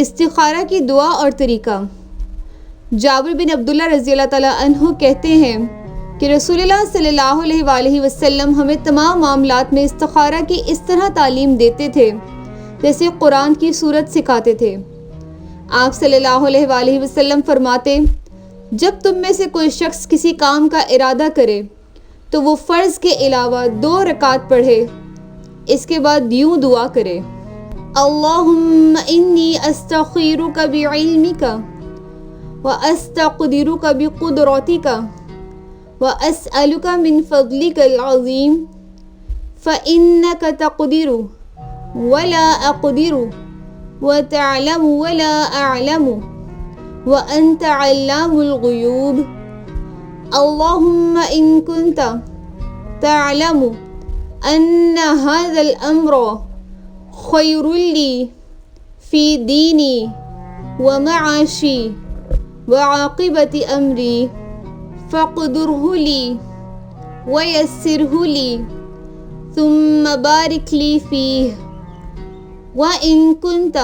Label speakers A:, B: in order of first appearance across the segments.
A: استخارہ کی دعا اور طریقہ۔ جابر بن عبداللہ رضی اللہ تعالیٰ عنہ کہتے ہیں کہ رسول اللہ صلی اللہ علیہ وآلہ وسلم ہمیں تمام معاملات میں استخارہ کی اس طرح تعلیم دیتے تھے جیسے قرآن کی سورت سکھاتے تھے۔ آپ صلی اللہ علیہ وآلہ وسلم فرماتے، جب تم میں سے کوئی شخص کسی کام کا ارادہ کرے تو وہ فرض کے علاوہ 2 رکعت پڑھے، اس کے بعد یوں دعا کرے: اللہم انی استخیرک بعلمک وَأَسْتَقْدِرُكَ بِقُدْرَتِكَ وَأَسْأَلُكَ مِنْ فَضْلِكَ الْعَظِيمِ فَإِنَّكَ تَقْدِرُ وَلَا أَقْدِرُ وَتَعْلَمُ وَلَا أَعْلَمُ وَأَنْتَ عَلَّامُ الْغُيُوبِ اللهم إن كنت تعلم أن هذا الأمر خير لي في ديني ومعاشي وعاقبة أمري فاقدره لي ويسره لي ثم بارك لي فيه وإن كنت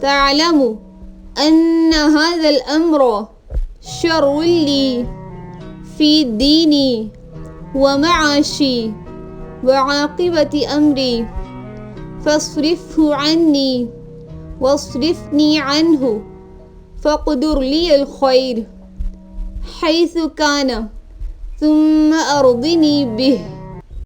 A: تعلم أن هذا الأمر شر لي في ديني ومعاشي وعاقبة أمري فاصرفه عني واصرفني عنه فاقدر لي الخير حيث كان ثم أرضني به